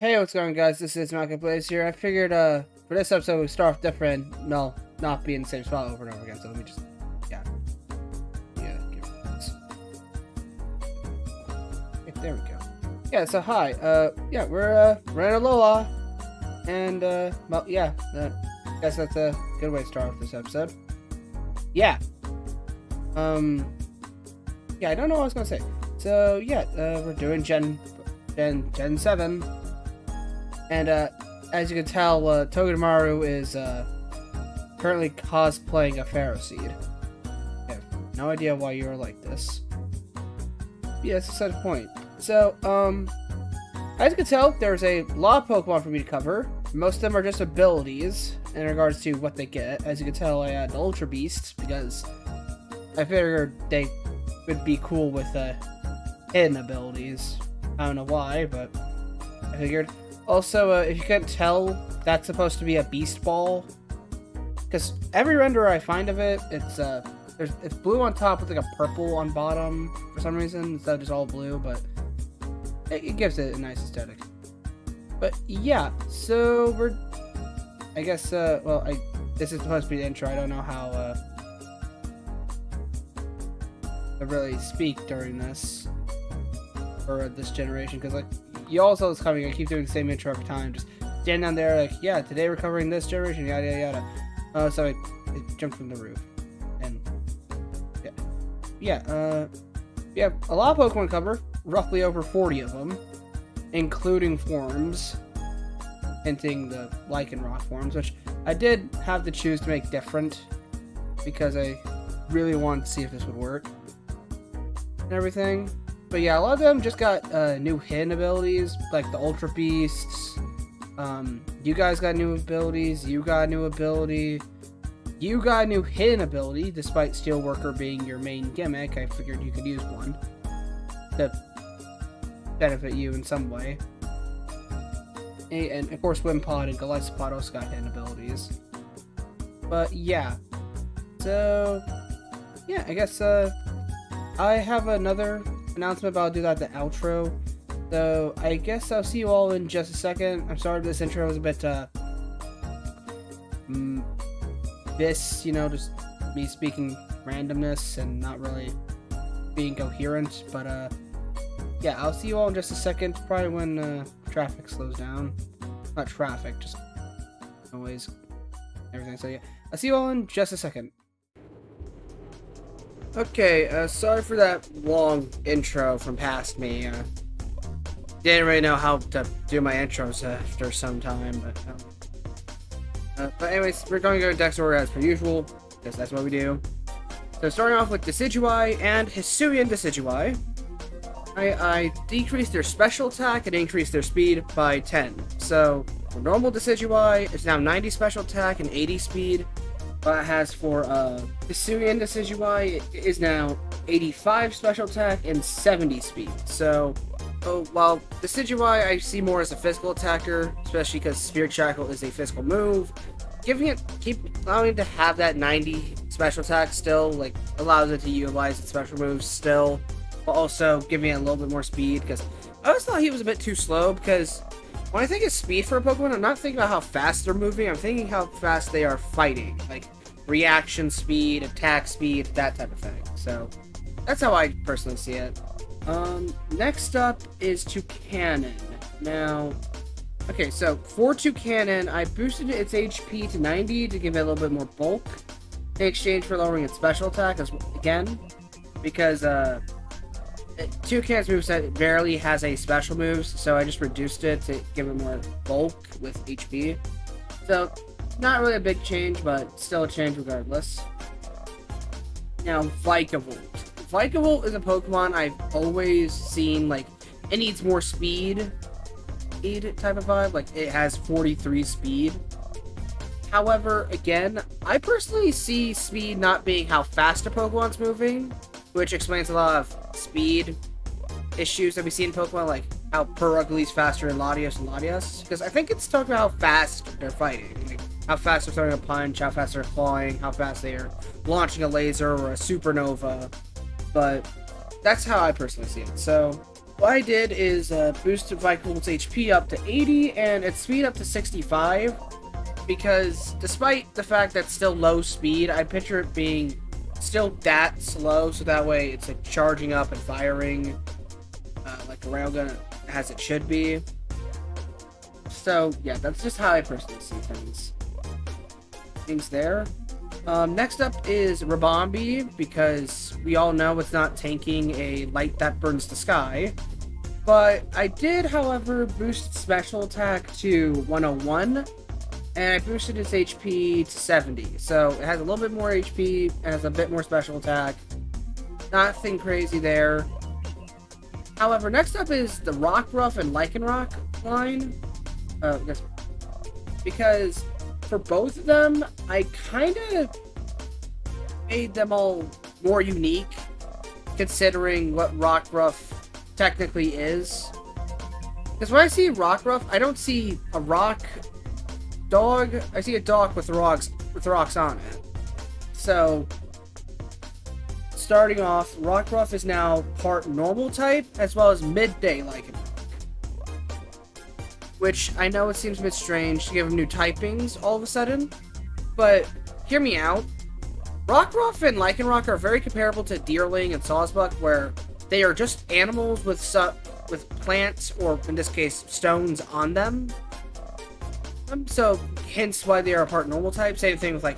Hey, what's going on, guys? This is Marketplace here. I figured for this episode we start off different. No, not be in the same spot over and over again. So let me just yeah give it this. Okay, there we go. Yeah, so hi. Yeah, we're in Alola, and well, yeah, I guess that's a good way to start off this episode. Yeah. Yeah, I don't know what I was gonna say. So yeah, we're doing Gen 7. And as you can tell, Togedemaru is currently cosplaying a Pharaoh Seed. I have no idea why you are like this. Yeah, it's a set point. So, as you can tell, there's a lot of Pokemon for me to cover. Most of them are just abilities in regards to what they get. As you can tell, I had Ultra Beast because I figured they would be cool with hidden abilities. I don't know why, but I figured. Also, if you couldn't tell, that's supposed to be a Beast Ball. Because every render I find of it, it's blue on top with like a purple on bottom for some reason, instead of just all blue, but it gives it a nice aesthetic. But yeah, so I guess, this is supposed to be the intro. I don't know how to really speak during this, or this generation, because like, you all saw this coming. I keep doing the same intro every time. Just stand down there like, yeah, today we're covering this generation, yada yada yada. So I jumped from the roof. And yeah. We have a lot of Pokemon cover, roughly over 40 of them, including forms, hinting the Lycanroc forms, which I did have to choose to make different because I really wanted to see if this would work and everything. But yeah, a lot of them just got new hidden abilities, like the Ultra Beasts. You guys got new abilities. You got a new ability. You got a new hidden ability, despite Steelworker being your main gimmick. I figured you could use one to benefit you in some way. And of course, Wimpod and Gillespod also got hidden abilities. But yeah. So, yeah, I guess I have another announcement, but I'll do that at the outro. So I guess I'll see you all in just a second. I'm sorry this intro was a bit just me speaking randomness and not really being coherent, but yeah, I'll see you all in just a second, probably when traffic slows down. Not traffic, just noise, everything. So yeah, I'll see you all in just a second. Okay, sorry for that long intro from past me. Didn't really know how to do my intros after some time, but anyways, we're going to go to Dex order as per usual, because that's what we do. So starting off with Decidueye and Hisuian Decidueye, I decreased their special attack and increased their speed by 10. So for normal Decidueye, it's now 90 special attack and 80 speed. But it has for Hisuian Decidueye, it is now 85 special attack and 70 speed. So, while Decidueye I see more as a physical attacker, especially because Spirit Shackle is a physical move, allowing it to have that 90 special attack still, like, allows it to utilize its special moves still, but also giving it a little bit more speed, because I always thought he was a bit too slow, because when I think of speed for a Pokemon, I'm not thinking about how fast they're moving, I'm thinking how fast they are fighting. Like, reaction speed, attack speed, that type of thing. So, that's how I personally see it. Next up is Toucanon. Now, okay, so for Toucanon, I boosted its HP to 90 to give it a little bit more bulk, in exchange for lowering its special attack, again, because, Toucanon's moveset barely has any special moves, so I just reduced it to give it more bulk with HP. So, not really a big change, but still a change regardless. Now, Vikavolt. Vikavolt is a Pokemon I've always seen, like, it needs more speed type of vibe, like, it has 43 speed. However, again, I personally see speed not being how fast a Pokemon's moving, which explains a lot of speed issues that we see in Pokemon, like how Purugly's faster than Latios and Latias, because I think it's talking about how fast they're fighting, like how fast they're throwing a punch, how fast they're clawing, how fast they are launching a laser or a supernova, but that's how I personally see it. So what I did is boosted Vicol's HP up to 80 and its speed up to 65, because despite the fact that it's still low speed, I picture it being still that slow, so that way it's like charging up and firing like a railgun as it should be. So yeah, that's just how I personally see things there. Next up is Rabombi, because we all know it's not tanking a light that burns the sky. But I did, however, boost its special attack to 101, and I boosted its HP to 70. So it has a little bit more HP and has a bit more special attack. Nothing crazy there. However, next up is the Rockruff and Lycanroc line. Because for both of them, I kind of made them all more unique, considering what Rockruff technically is. Because when I see Rockruff, I don't see a rock dog. I see a dog with rocks on it. So, starting off, Rockruff is now part normal type as well as midday Lycanroc. Which I know it seems a bit strange to give him new typings all of a sudden, but hear me out. Rockruff and Lycanroc are very comparable to Deerling and Sawsbuck, where they are just animals with plants, or in this case, stones on them. So, hence why they are a part normal type. Same thing with like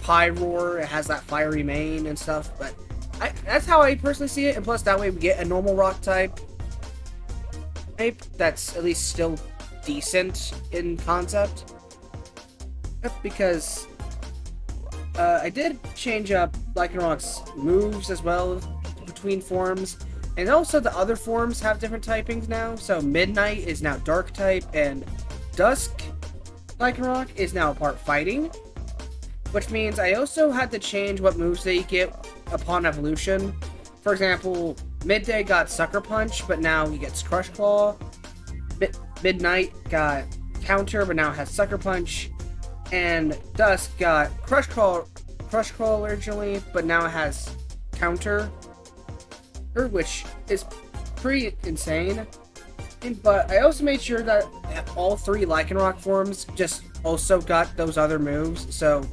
Pyroar. It has that fiery mane and stuff, but that's how I personally see it. And plus, that way we get a normal rock type that's at least still decent in concept. Because I did change up Lycanroc's moves as well between forms, and also the other forms have different typings now. So Midnight is now dark type, and Dusk Lycanroc is now part fighting, which means I also had to change what moves they get upon evolution. For example, Midday got Sucker Punch, but now he gets Crush Claw. Midnight got Counter, but now has Sucker Punch. And Dusk got Crush Claw originally, but now it has Counter, which is pretty insane. But I also made sure that all three Lycanroc forms just also got those other moves. So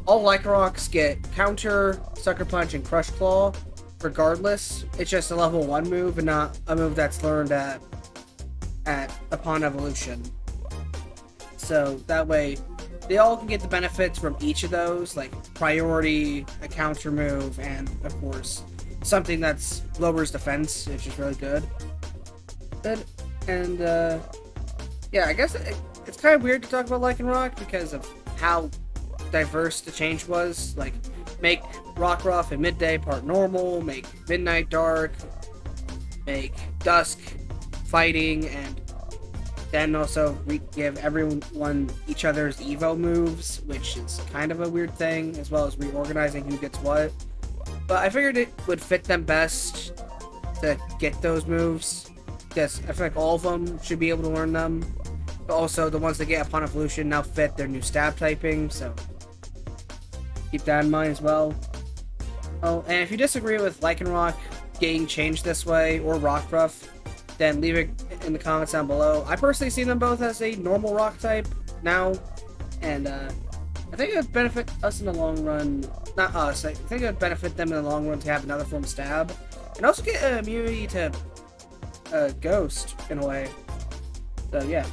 all Lycanrocs get Counter, Sucker Punch, and Crush Claw. Regardless, it's just a level 1 move and not a move that's learned upon evolution. So that way, they all can get the benefits from each of those, like priority, a counter move, and of course, something that's lowers defense, which is really good. And yeah, I guess it's kind of weird to talk about Lycanroc because of how diverse the change was. Like, make Rockruff and Midday part normal, make Midnight dark, make Dusk fighting, and then also give everyone each other's Evo moves, which is kind of a weird thing, as well as reorganizing who gets what. But I figured it would fit them best to get those moves, because I feel like all of them should be able to learn them. But also, the ones they get upon evolution now fit their new stab typing, so keep that in mind as well. Oh, and if you disagree with Lycanroc getting changed this way, or Rockruff, then leave it in the comments down below. I personally see them both as a normal rock type now, and I think it would benefit us in the long run. Not us, I think it would benefit them in the long run to have another form of stab, and also get an immunity to Ghost, in a way. So yeah.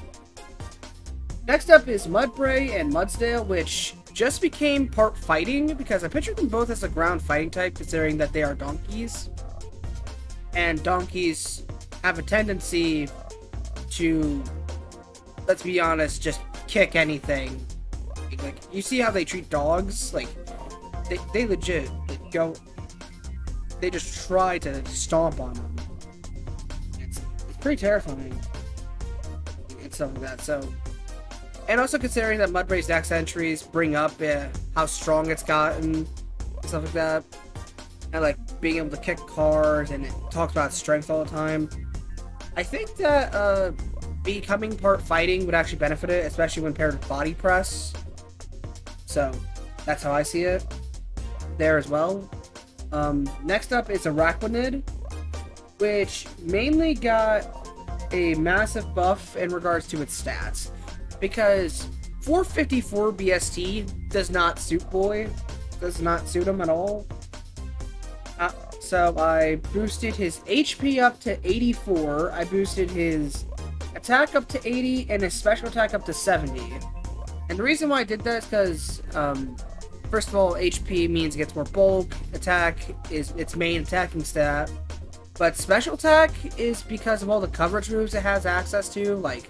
Next up is Mudbray and Mudsdale, which just became part fighting, because I pictured them both as a ground fighting type, considering that they are donkeys. And donkeys have a tendency to, let's be honest, just kick anything. Like, you see how they treat dogs? Like, they legit they just try to stomp on them. It's pretty terrifying. And stuff like that, so. And also considering that Mudbray's dex entries bring up how strong it's gotten, and stuff like that. And like being able to kick cars, and it talks about strength all the time. I think that becoming part fighting would actually benefit it, especially when paired with body press. So that's how I see it there as well. Next up is Araquanid, which mainly got a massive buff in regards to its stats. Because 454 BST does not suit Boy. Does not suit him at all. So I boosted his HP up to 84. I boosted his attack up to 80 and his special attack up to 70. And the reason why I did that is because, first of all, HP means it gets more bulk. Attack is its main attacking stat. But special attack is because of all the coverage moves it has access to, like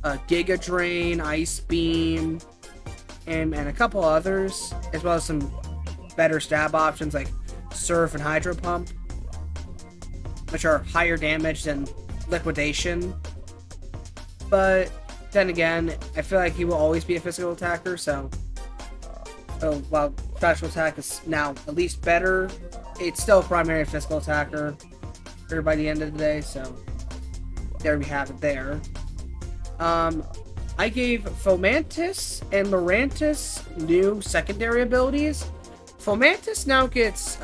Giga Drain, Ice Beam, and a couple others, as well as some better stab options like Surf and Hydro Pump, which are higher damage than Liquidation. But then again, I feel like he will always be a physical attacker, so while special attack is now at least better, it's still a primary physical attacker by the end of the day, so there we have it there. I gave Fomantis and Lurantis new secondary abilities. Fomantis now gets,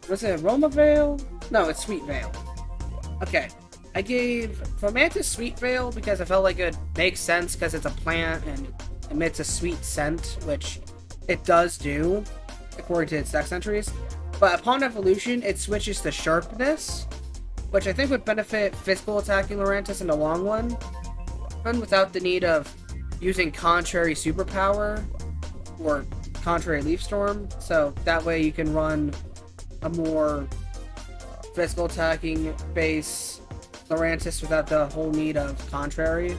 was it Aroma Veil? No, it's Sweet Veil. Okay. I gave Fomantis Sweet Veil because I felt like it makes sense because it's a plant and emits a sweet scent, which it does do, according to its dex entries. But upon evolution, it switches to Sharpness, which I think would benefit physical attacking Lurantis in the long run, without the need of using Contrary Superpower or Contrary Leaf Storm. So that way you can run a more physical attacking base Lurantis without the whole need of Contrary.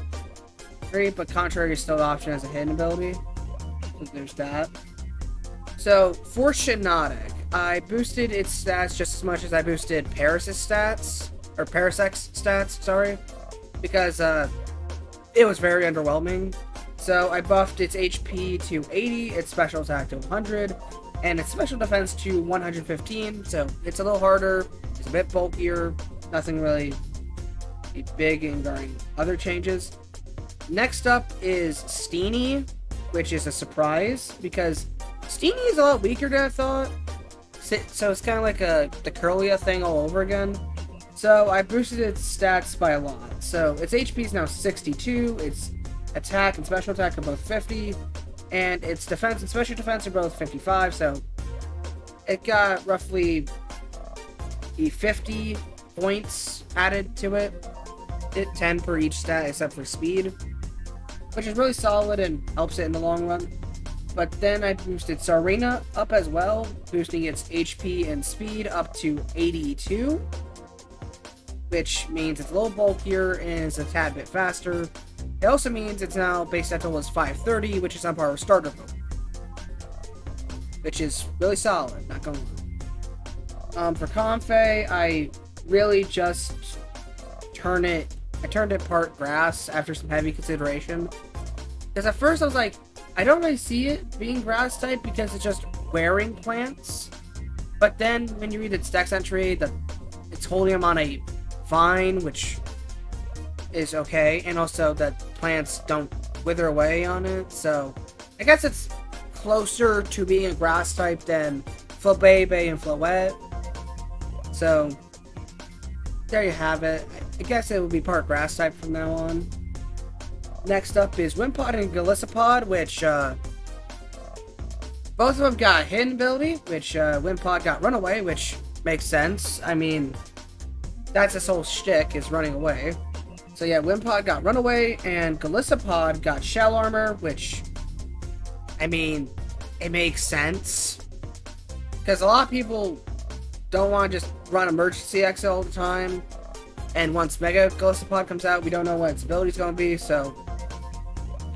But Contrary is still an option as a hidden ability. So there's that. So for Shiinotic, I boosted its stats just as much as I boosted Paras's stats, or Parasec's stats, sorry, because it was very underwhelming. So I buffed its HP to 80, its special attack to 100, and its special defense to 115, so it's a little harder, it's a bit bulkier, nothing really big regarding other changes. Next up is Steenie, which is a surprise, because Steenie is a lot weaker than I thought. So it's kind of like the Curlia thing all over again. So I boosted its stats by a lot. So its HP is now 62, its attack and special attack are both 50, and its defense and special defense are both 55, so it got roughly 50 points added to it. 10 per each stat except for speed, which is really solid and helps it in the long run. But then I boosted Sarina up as well, boosting its HP and speed up to 82, which means it's a little bulkier and it's a tad bit faster. It also means it's now base dental is 530, which is on par with starter mode, which is really solid, not gonna lie. For Comfey, I really just turned it part grass after some heavy consideration. Because at first I was like, I don't really see it being grass type because it's just wearing plants. But then when you read its dex entry, it's holding them on a vine, which is okay, and also that plants don't wither away on it, so I guess it's closer to being a grass type than Flabebe and Floette. So there you have it. I guess it will be part grass type from now on. Next up is Wimpod and Golisopod, which both of them got hidden ability, which Wimpod got runaway, which makes sense. I mean, that's his whole shtick, is running away. So yeah, Wimpod got runaway, and Golisopod got shell armor, which, I mean, it makes sense. Because a lot of people don't want to just run emergency exit all the time. And once Mega Golisopod comes out, we don't know what its ability is going to be, so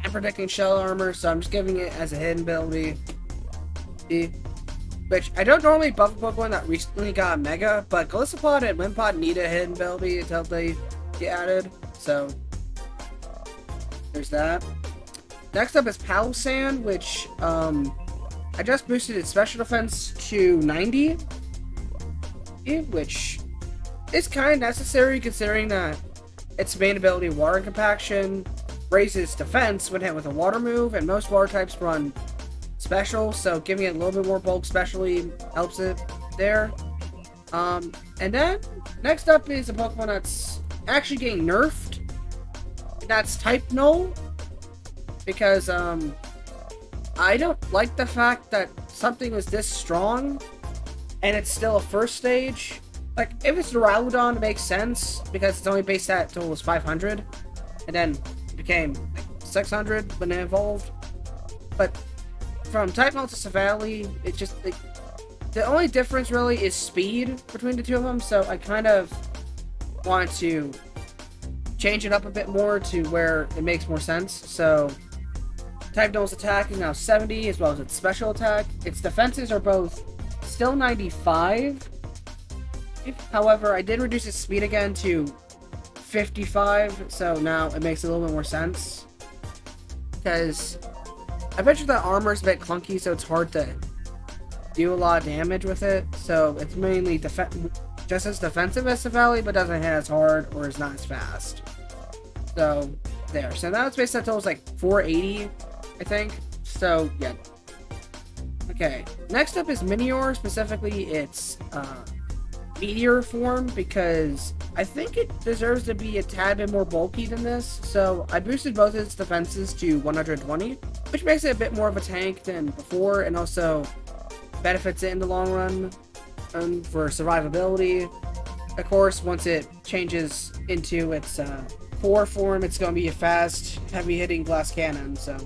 I'm predicting shell armor, so I'm just giving it as a hidden ability. Which, I don't normally buff a Pokemon that recently got Mega, but Golisopod and Wimpod need a hidden ability until they get added, so there's that. Next up is Palossand, which I just boosted its special defense to 90, which is kind of necessary considering that its main ability, Water Compaction, raises defense when hit with a water move, and most water types run special, so giving it a little bit more bulk specially helps it there. And then next up is a Pokemon that's actually getting nerfed. And that's Type Null. Because, I don't like the fact that something was this strong and it's still a first stage. Like, if it's Duraludon, it makes sense because it's only based at until it was 500. And then it became like 600 when it evolved. But from Type Null to Savali, it's just like, the only difference really is speed between the two of them, so I kind of want to change it up a bit more to where it makes more sense. So Type Null's attack is now 70, as well as its special attack. Its defenses are both still 95. However, I did reduce its speed again to 55, so now it makes a little bit more sense. Because I bet you that armor is a bit clunky, so it's hard to do a lot of damage with it. So it's mainly just as defensive as Savali, but doesn't hit as hard or is not as fast. So there. So now its base set total is like 480, I think. So yeah. Okay. Next up is Minior, specifically its Meteor form, because I think it deserves to be a tad bit more bulky than this. So I boosted both its defenses to 120, which makes it a bit more of a tank than before, and also benefits it in the long run for survivability. Of course, once it changes into its core form, it's going to be a fast, heavy-hitting glass cannon, so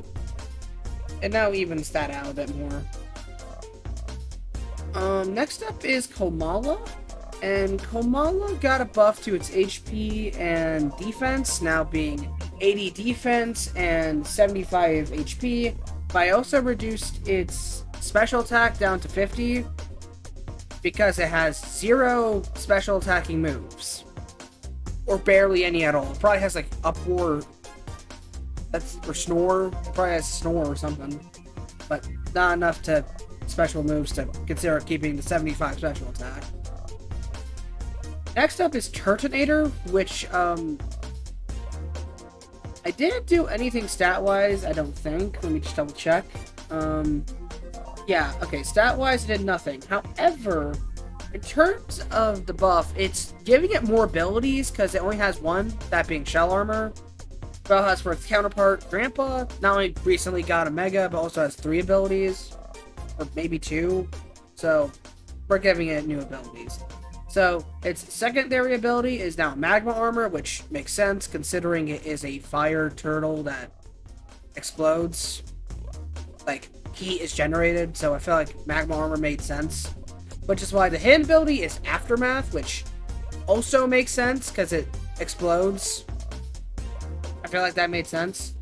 it now evens that out a bit more. Next up is Komala, and Komala got a buff to its HP and defense, now being 80 defense and 75 HP, but I also reduced its special attack down to 50 because it has 0 special attacking moves, or barely any at all. It probably has like Uproar, or Snore. It probably has Snore or something, but not enough to special moves to consider keeping the 75 special attack. Next up is Turtonator, which I didn't do anything stat-wise, I don't think. Let me just double check. Yeah, okay, stat-wise, it did nothing. However, in terms of the buff, it's giving it more abilities, because it only has one, that being Shell Armor. Well, has for its counterpart, Grandpa, not only recently got a Mega, but also has 3 abilities, or maybe 2, so we're giving it new abilities. So, its secondary ability is now Magma Armor, which makes sense, considering it is a fire turtle that explodes. Like, heat is generated, so I feel like Magma Armor made sense. Which is why the hidden ability is Aftermath, which also makes sense, because it explodes. I feel like that made sense.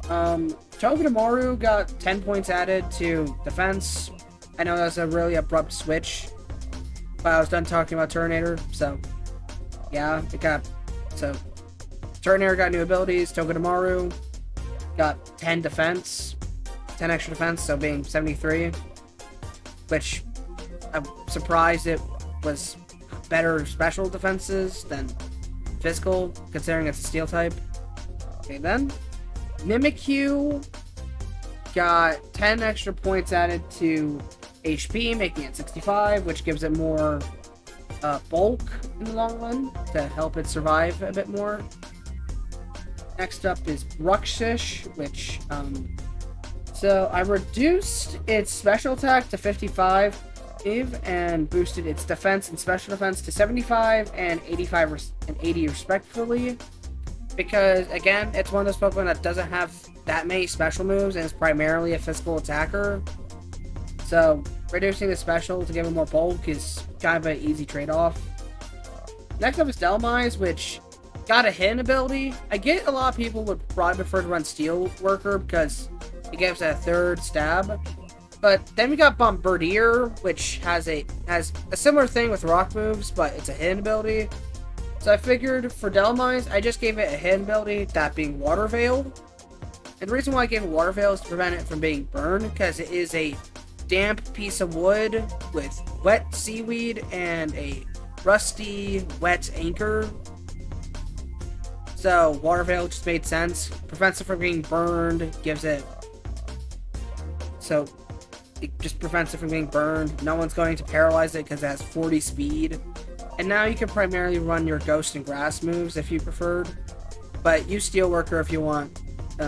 Togedemaru got 10 points added to defense. I know that's a really abrupt switch, but I was done talking about Turtonator, so yeah, so Turtonator got new abilities. Togedemaru got 10 defense, 10 extra defense, so being 73, which I'm surprised it was better special defenses than physical, considering it's a steel type. Okay, then Mimikyu got 10 extra points added to HP, making it 65, which gives it more bulk in the long run to help it survive a bit more. Next up is Bruxish, which so I reduced its special attack to 55 and boosted its defense and special defense to 75 and 85 and 80 respectively, because again, it's one of those Pokemon that doesn't have that many special moves and is primarily a physical attacker. So reducing the special to give it more bulk is kind of an easy trade-off. Next up is Delmise, which got a hidden ability. I get a lot of people would probably prefer to run Steel Worker because it gives it a third stab. But then we got Bombardier, which has a similar thing with rock moves, but it's a hidden ability. So I figured for Delmise, I just gave it a hidden ability, that being Water Veil. And the reason why I gave it Water Veil is to prevent it from being burned, because it is a damp piece of wood with wet seaweed and a rusty, wet anchor. So Water Veil just made sense. Prevents it from being burned, gives it... So it just prevents it from getting burned. No one's going to paralyze it because it has 40 speed. And now you can primarily run your Ghost and Grass moves if you preferred. But use Steelworker if you want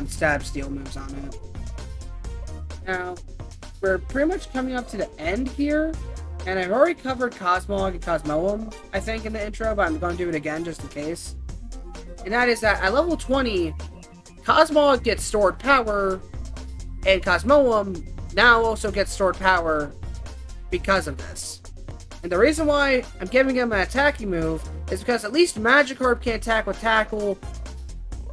stab steel moves on it. Now, we're pretty much coming up to the end here. And I've already covered Cosmog and Cosmoem, I think, in the intro, but I'm going to do it again just in case. And that is that at level 20, Cosmog gets stored power, and Cosmoem now also gets stored power because of this. And the reason why I'm giving him an attacking move is because at least Magikarp can attack with Tackle.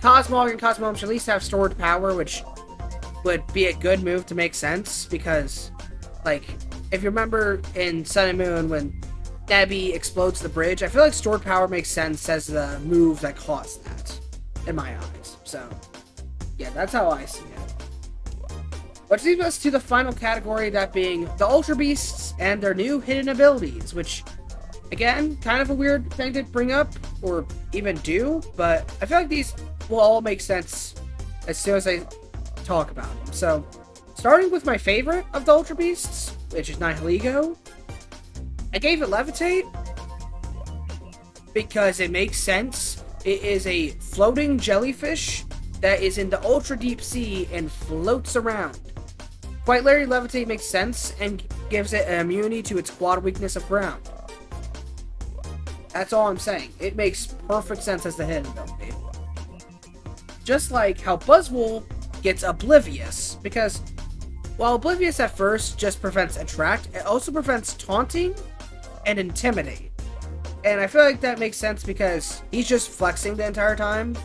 Cosmog and Cosmoem should at least have stored power, which would be a good move to make sense, because, like, if you remember in Sun and Moon when Nebby explodes the bridge, I feel like stored power makes sense as the move that caused that, in my eyes. So, yeah, that's how I see it. Which leads us to the final category, that being the Ultra Beasts and their new hidden abilities, which, again, kind of a weird thing to bring up, or even do, but I feel like these will all make sense as soon as I talk about them. So, starting with my favorite of the Ultra Beasts, which is Nihilego, I gave it Levitate because it makes sense. It is a floating jellyfish that is in the ultra deep sea and floats around. Quite literally, Levitate makes sense and gives it an immunity to its quad weakness of ground. That's all I'm saying. It makes perfect sense as the hidden ability. Just like how Buzzwole gets Oblivious, because while Oblivious at first just prevents Attract, it also prevents Taunting and Intimidate. And I feel like that makes sense because he's just flexing the entire time.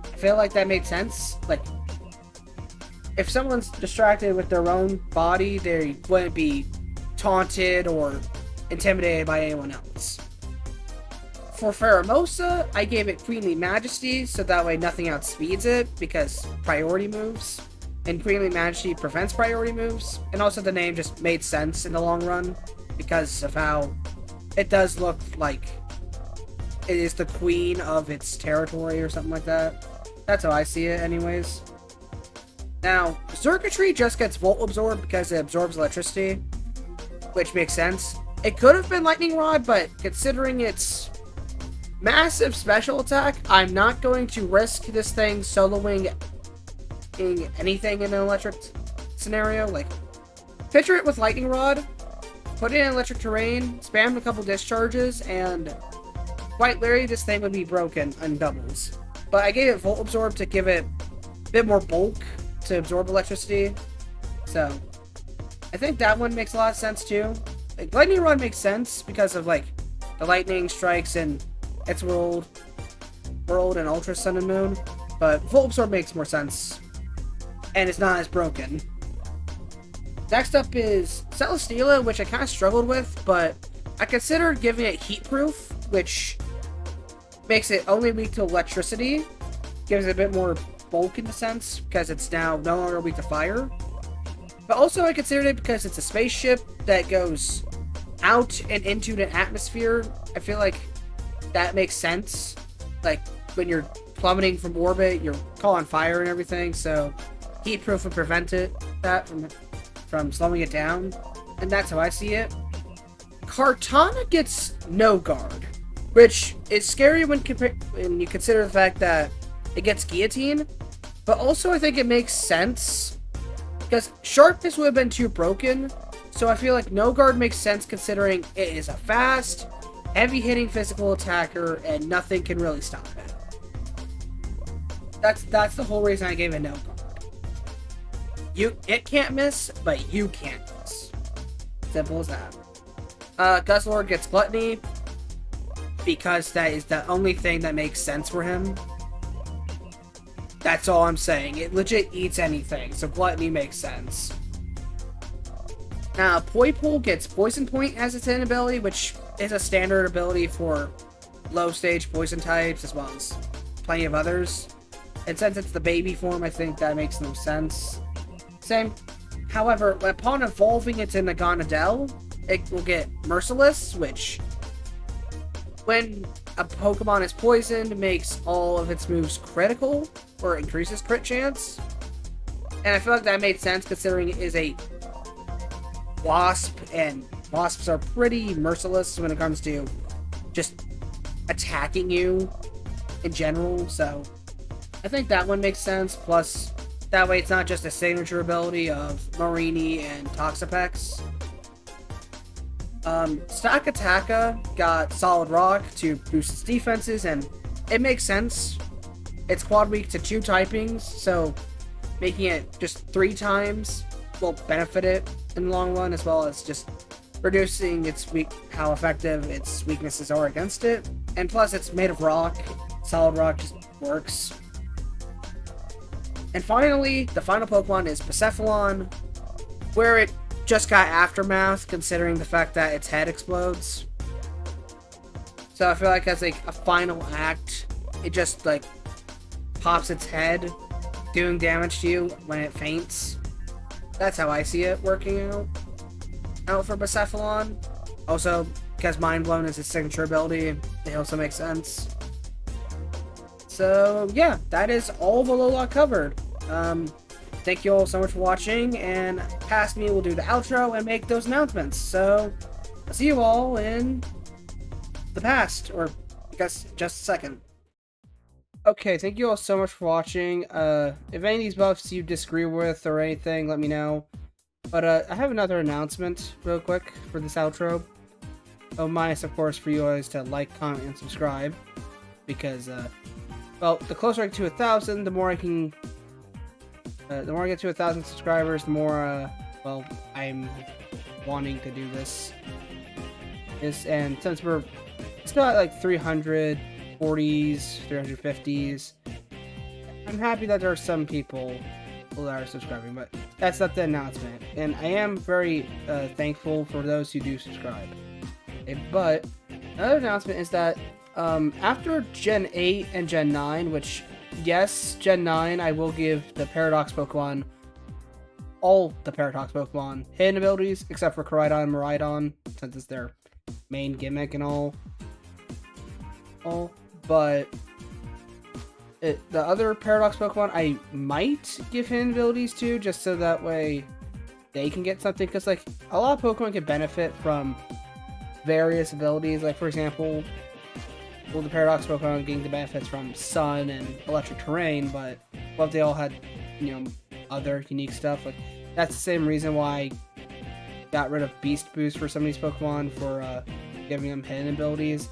I feel like that made sense. Like, if someone's distracted with their own body, they wouldn't be taunted or intimidated by anyone else. For Pheromosa, I gave it Queenly Majesty, so that way nothing outspeeds it, because priority moves. And Queenly Majesty prevents priority moves. And also the name just made sense in the long run, because of how it does look like it is the queen of its territory or something like that. That's how I see it anyways. Now, Xurkitree just gets Volt Absorb because it absorbs electricity, which makes sense. It could have been Lightning Rod, but considering its massive special attack, I'm not going to risk this thing soloing anything in an electric scenario. Like, picture it with Lightning Rod, put it in electric terrain, spam a couple discharges, and quite literally this thing would be broken on doubles. But I gave it Volt Absorb to give it a bit more bulk to absorb electricity. So, I think that one makes a lot of sense too. Like, Lightning Rod makes sense because of, like, the lightning strikes in its world and Ultra Sun and Moon. But Volt Absorb makes more sense. And it's not as broken. Next up is Celesteela, which I kind of struggled with, but I considered giving it Heat Proof, which makes it only weak to electricity. Gives it a bit more bulk in the sense, because it's now no longer weak to fire. But also I considered it because it's a spaceship that goes out and into an atmosphere. I feel like that makes sense. Like, when you're plummeting from orbit, you're calling fire and everything, so Heat Proof would prevent that from slowing it down, and that's how I see it. Kartana gets No Guard, which is scary when you consider the fact that it gets Guillotine, but also I think it makes sense, because Sharpness would have been too broken, so I feel like No Guard makes sense considering it is a fast, heavy-hitting physical attacker, and nothing can really stop it. That's the whole reason I gave it No Guard. It can't miss, but you can't miss. Simple as that. Guzzlord gets Gluttony, because that is the only thing that makes sense for him. That's all I'm saying. It legit eats anything, so Gluttony makes sense. Now, Poipole gets Poison Point as its hidden ability, which is a standard ability for low-stage poison types, as well as plenty of others. And since it's the baby form, I think that makes no sense. Same. However, upon evolving into Naganadel, it will get Merciless, which, when a Pokemon is poisoned, makes all of its moves critical, or increases crit chance. And I feel like that made sense considering it is a wasp, and wasps are pretty merciless when it comes to just attacking you in general, so I think that one makes sense. Plus, that way it's not just a signature ability of Marini and Toxapex. Stakataka got Solid Rock to boost its defenses, and it makes sense. It's quad weak to 2 typings, so making it just 3 times will benefit it in the long run, as well as just reducing how effective its weaknesses are against it. And plus, it's made of rock. Solid Rock just works. And finally, the final Pokemon is Pixelmon, where it just got Aftermath, considering the fact that its head explodes. So I feel like as like a final act, it just like pops its head, doing damage to you when it faints. That's how I see it working out for Pixelmon. Also, because Mind Blown is its signature ability, it also makes sense. So yeah, that is all the Alola covered. Thank you all so much for watching, and past me will do the outro and make those announcements. So I'll see you all in the past, or I guess just a second. Okay, thank you all so much for watching. If any of these buffs you disagree with or anything, let me know. But I have another announcement real quick for this outro. Oh, minus of course for you guys to like, comment, and subscribe, because well, the closer I get to 1,000, the more I can. The more I get to 1,000 subscribers, the more well, I'm wanting to do this. And since we're still at like 340s, 350s, I'm happy that there are some people that are subscribing, but that's not the announcement. And I am very thankful for those who do subscribe. But another announcement is that after Gen 8 and Gen 9, which, yes, Gen 9, I will give the Paradox Pokemon, all the Paradox Pokemon, hidden abilities, except for Koraidon and Miraidon, since it's their main gimmick and all. But the other Paradox Pokemon, I might give hidden abilities to, just so that way they can get something, because, like, a lot of Pokemon can benefit from various abilities, like, for example, well, the Paradox Pokemon getting the benefits from Sun and Electric Terrain, but what if they all had, you know, other unique stuff? Like, that's the same reason why I got rid of Beast Boost for some of these Pokemon, for giving them hidden abilities.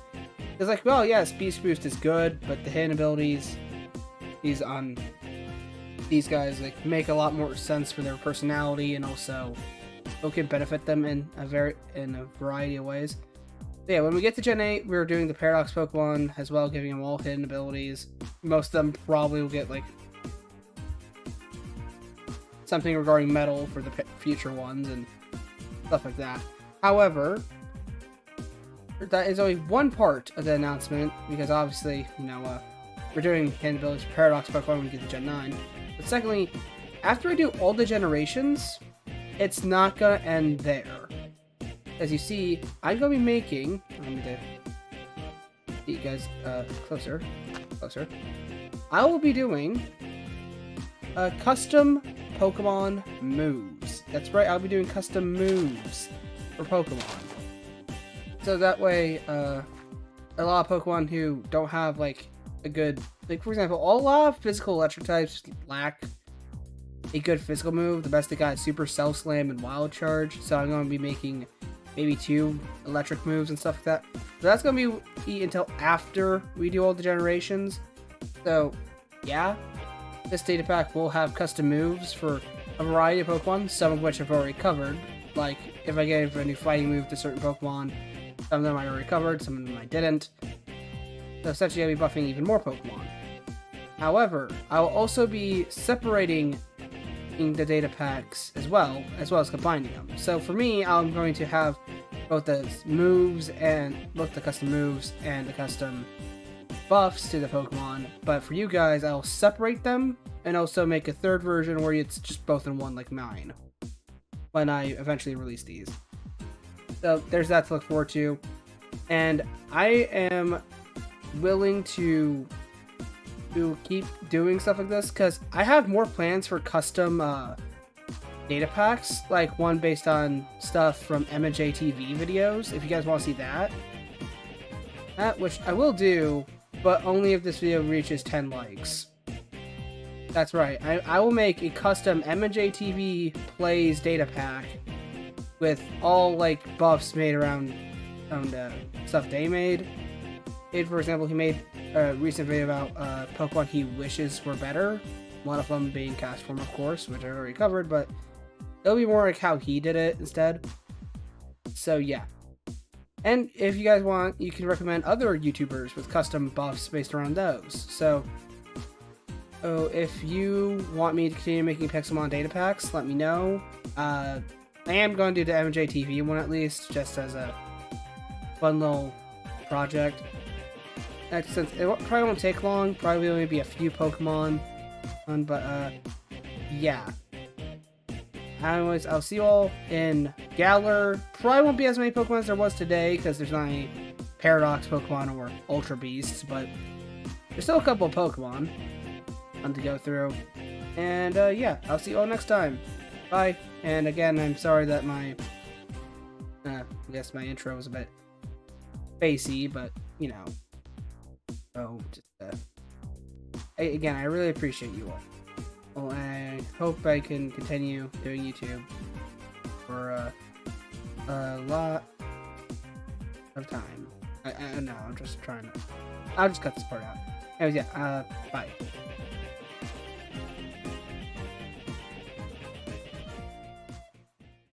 It's like, well, yes, Beast Boost is good, but the hidden abilities, these guys, like, make a lot more sense for their personality, and also it can benefit them in a variety of ways. Yeah, when we get to Gen 8, we're doing the Paradox Pokemon as well, giving them all hidden abilities. Most of them probably will get, like, something regarding metal for the future ones and stuff like that. However, that is only one part of the announcement, because obviously, you know, we're doing hidden abilities for Paradox Pokemon when we get to Gen 9. But secondly, after I do all the generations, it's not gonna end there. As you see, I'm going to be making, let me get you guys closer. I will be doing custom Pokemon moves. That's right, I'll be doing custom moves for Pokemon. So that way, a lot of Pokemon who don't have, like, a good, like, for example, a lot of physical electric types lack a good physical move. The best they got is Super Cell Slam and Wild Charge, so I'm going to be making maybe 2 electric moves and stuff like that. So that's going to be until after we do all the generations. So, yeah, this data pack will have custom moves for a variety of Pokemon, some of which I've already covered. Like, if I gave a new fighting move to certain Pokemon, some of them I already covered, some of them I didn't. So essentially I'll be buffing even more Pokemon. However, I will also be separating the data packs as well as combining them. So for me, I'm going to have both the moves and both the custom moves and the custom buffs to the Pokemon, but for you guys, I'll separate them and also make a third version where it's just both in one, like mine, when I eventually release these. So there's that to look forward to, and I am willing to to keep doing stuff like this, because I have more plans for custom data packs, like one based on stuff from M&J TV videos, if you guys want to see that. Which I will do, but only if this video reaches 10 likes. That's right, I will make a custom M&J TV Plays data pack with all, like, buffs made around stuff they made. For example, he made a recent video about Pokemon he wishes were better. One of them being Cast Form, of course, which I already covered, but it'll be more like how he did it instead. So, yeah. And if you guys want, you can recommend other YouTubers with custom buffs based around those. So, if you want me to continue making Pixelmon data packs, let me know. I am going to do the M&J TV one at least, just as a fun little project. Since it probably won't take long, probably only be a few Pokemon, but yeah. Anyways, I'll see you all in Galar. Probably won't be as many Pokemon as there was today, because there's not any Paradox Pokemon or Ultra Beasts, but there's still a couple of Pokemon to go through. And yeah, I'll see you all next time. Bye. And again, I'm sorry that my, I guess my intro was a bit spacey, but you know. So, just, again, I really appreciate you all. Well, I hope I can continue doing YouTube for a lot of time. I know, I'm just trying to... I'll just cut this part out. Anyways, yeah, bye.